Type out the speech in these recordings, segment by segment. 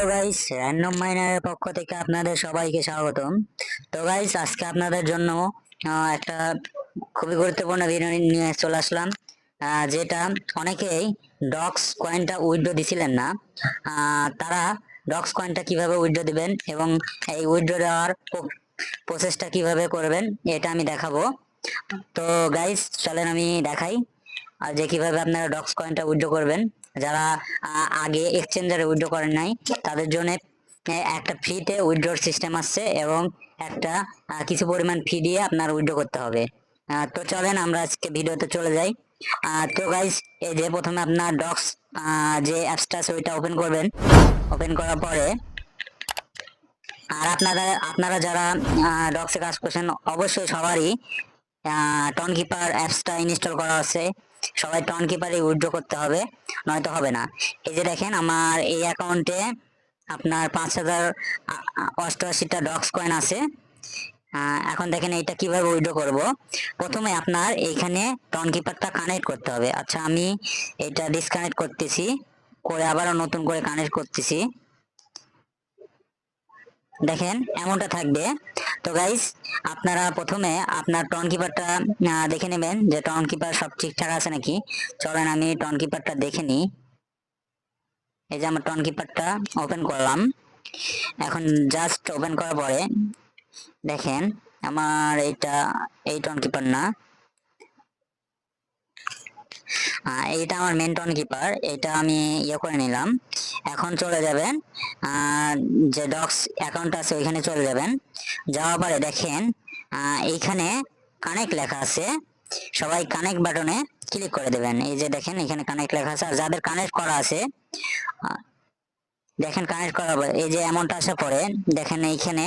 Hello guys, random মাইনারের পক্ষ থেকে আপনাদের সবাইকে স্বাগতম। তো গাইস, আজকে আপনাদের জন্য একটা খুবই গুরুত্বপূর্ণ ভিডিও নিয়ে চলে আসলাম, যেটা অনেকেই ডক্স কয়েনটা উইথড্র দিছিলেন না। তারা ডক্স কয়েনটা কিভাবে উইথড্র দিবেন এবং এই উইথড্র দেওয়ার প্রসেসটা কিভাবে করবেন এটা আমি দেখাবো। তো গাইস, চলেন আমি দেখাই আর যে কিভাবে আপনারা ডক্স কয়েনটা উইথড্র করবেন। যারা আগে এক্সচেঞ্জারে উইথড্র করেন নাই তাদের জন্য একটা ফ্রিতে উইথড্রর সিস্টেম আসছে এবং একটা কিছু পরিমাণ ফি দিয়ে আপনার উইথড্র করতে হবে। তো চলেন আমরা আজকে ভিডিওতে চলে যাই। তো গাইস, এই যে প্রথমে আপনার ডক্স যে অ্যাপসটা আছে ওইটা ওপেন করবেন। ওপেন করার পরে আর আপনারা যারা ডক্সে কাজ করছেন অবশ্যই সবারই টন কিপার অ্যাপসটা ইনস্টল করা আছে। সবাই টন কিপারে উইথড্র করতে হবে, নয়তো হবে না। এই যে দেখেন, আমার এই অ্যাকাউন্টে আপনার 5088টা ডক্স কয়েন আছে। এখন দেখেন এইটা কিভাবে উইথড্র করব। প্রথমে আপনার এইখানে টন কিপারটা কানেক্ট করতে হবে। আচ্ছা, আমি এটা ডিসকানেক্ট করতেছি, করে আবারও নতুন করে কানেক্ট করতেছি। দেখেন এমনটা থাকবে। তো গাইস, আপনারা প্রথমে আপনার টন কিপারটা দেখে নেবেন যে টন কিপার সব ঠিকঠাক আছে নাকি। চলেন আমি টন কিপারটা দেখে নিই। এই যে আমার টন কিপারটা ওপেন করলাম। এখন জাস্ট ওপেন করার পরে দেখেন আমার এই টন কিপার না, এইটা আমার মেন টন কিপার। এটা আমি ইয়ে করে নিলাম। এখন চলে যাবেন যে ডক্স অ্যাকাউন্ট আছে ওইখানে চলে যাবেন। যাওয়ার পরে দেখেন এইখানে কানেক্ট লেখা আছে, সবাই কানেক্ট বাটনে ক্লিক করে দেবেন। এই যে দেখেন এখানে কানেক্ট লেখা আছে। আর যাদের কানেক্ট করা আছে দেখেন কানেক্ট করার পরে এই যে অ্যামাউন্ট আসার পরে দেখেন এইখানে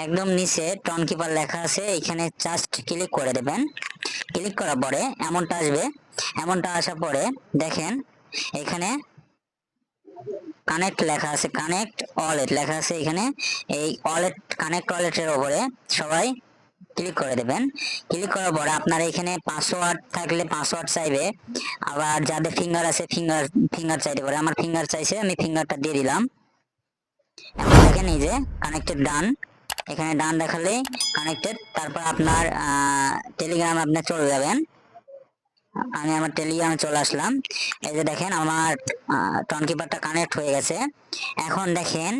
একদম নিচে টন কিপার লেখা আছে, এইখানে জাস্ট ক্লিক করে দেবেন। ক্লিক করার পরে অ্যামাউন্ট আসবে। অ্যামাউন্ট আসার পরে দেখেন এখানে কানেক্ট লেখা আছে, কানেক্ট ওয়ালেট লেখা আছে এখানে। এই ওয়ালেট কানেক্ট ওয়ালেটের উপরে সবাই ক্লিক করে দেবেন। ক্লিক করার পরে আপনার এখানে পাসওয়ার্ড থাকলে পাসওয়ার্ড চাইবে, আবার যাদের ফিঙ্গার আছে ফিঙ্গার চাইতে পারে। আমার ফিঙ্গার চাইছে, আমি ফিঙ্গারটা দিয়ে দিলাম। এখন দেখেন এই যে কানেক্টেড ডান, এখানে ডান দেখালেই কানেক্টেড। তারপর আপনার টেলিগ্রামে আপনি চলে যাবেন। আমি আমার টেলিগ্রামে চলে আসলাম। এই যে দেখেন আমার টন কিপারটা কানেক্ট হয়ে গেছে। এখন দেখেন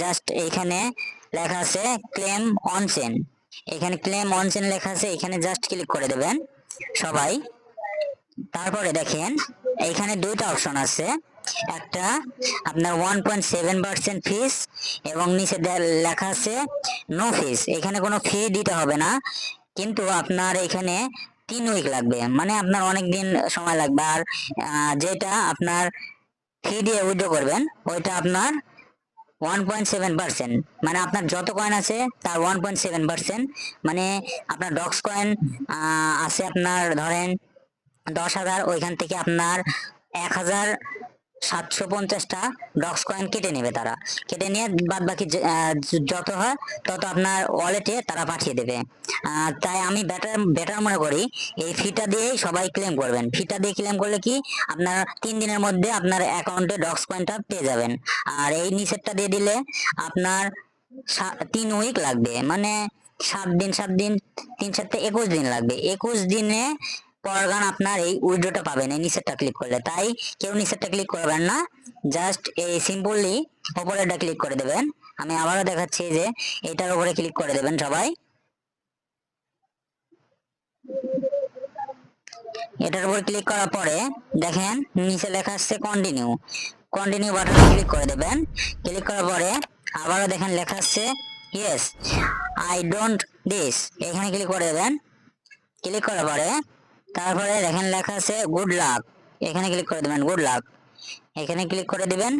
জাস্ট এইখানে লেখা আছে ক্লেম অন চেন। এখানে ক্লেম অন চেন লেখা আছে, এখানে জাস্ট ক্লিক করে দেবেন সবাই। তারপরে দেখেন এইখানে দুইটা অপশন আছে, একটা আপনার 1.7% ফিস এবং নিচে লেখা আছে নো ফিস। এখানে কোনো ফি দিতে হবে না, কিন্তু আপনার এখানে 3 উইক লাগবে, মানে আপনার অনেক দিন সময় লাগবে। আর যেটা আপনার ফি দিয়ে উইথড্র করবেন ওইটা আপনার 1.7%, মানে আপনার যত কয়েন আছে তার 1.7%। মানে আপনার ডক্স কয়েন আছে আপনার ধরেন 10,000, ওইখান থেকে আপনার 1,750টা ডক্স কয়েন কেটে নেবে তারা। কেটে নিয়ে বাদ বাকি যত হয় তত আপনার ওয়ালেটে তারা পাঠিয়ে দেবে। তাই আমি বেটার মনে করি এই ফিটা দিয়েই সবাই ক্লেম করবেন। ফিটা দিয়ে ক্লেম করলে কি আপনার 3 দিনের মধ্যে আপনার অ্যাকাউন্টে ডক্স কয়েনটা পেয়ে যাবেন। আর এই নিচেরটা দিয়ে দিলে আপনার 3 উইক লাগবে, মানে 7 দিন 7 দিন 3 7 21 দিন লাগবে। 21 দিনে পরগান আপনার এই উইড্রোটা পাবেন এই নিচেরটা ক্লিক করলে। তাই কেউ নিচেরটা ক্লিক করবেন না, জাস্ট এই সিম্পলি উপরেরটা ক্লিক করে দেবেন। আমি আবারও দেখাচ্ছি যে এটার উপরে ক্লিক করে দেবেন সবাই। এটার উপর ক্লিক করার পরে দেখেন নিচে লেখা আসছে কন্টিনিউ। কন্টিনিউ বাটনে ক্লিক করে দেবেন। ক্লিক করার পরে আবারও দেখেন লেখা আসছে ইয়েস আই ডোন্ট দিস, এখানে ক্লিক করে দেবেন। ক্লিক করার পরে তারপরে দেখেন লেখা আছে গুড লাক, এখানে ক্লিক করে দেবেন গুড লাক, এখানে ক্লিক করে দিবেন।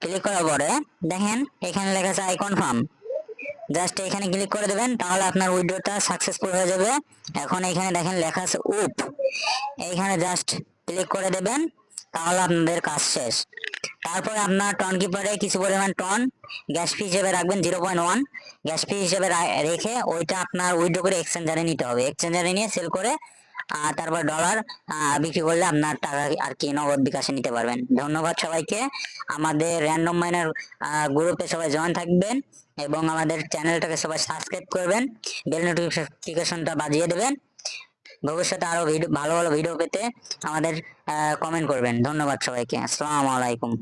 ক্লিক করার পরে দেখেন এখানে লেখা আছে আই কনফার্ম, জাস্ট এখানে ক্লিক করে দেবেন, তাহলে আপনার উইথড্রটা সাকসেসফুল হয়ে যাবে। এখন এখানে দেখেন লেখা আছে উপ, এইখানে জাস্ট ক্লিক করে দেবেন, তাহলে আপনাদের কাজ শেষ। তারপরে আপনার টন কিপারে কিছু পরিমাণ টন গ্যাস ফি হিসেবে রাখবেন, 0.1 গ্যাস ফি হিসেবে রেখে ওইটা আপনার উইথড্র করে এক্সচেঞ্জারে নিতে হবে। এক্সচেঞ্জারে নিয়ে সেল করে তারপর ডলার বিক্রি করলে আপনার টাকা আর কি নগদ বিকাশে নিতে পারবেন। ধন্যবাদ সবাইকে। আমাদের র্যান্ডম মাইনার গ্রুপে সবাই জয়েন থাকবেন এবং আমাদের চ্যানেলটাকে সবাই সাবস্ক্রাইব করবেন, বেল নোটিফিকেশনটা বাজিয়ে দেবেন। ভবিষ্যতে আরো ভালো ভালো ভিডিও পেতে আমাদের কমেন্ট করবেন। ধন্যবাদ সবাইকে। আসসালামু আলাইকুম।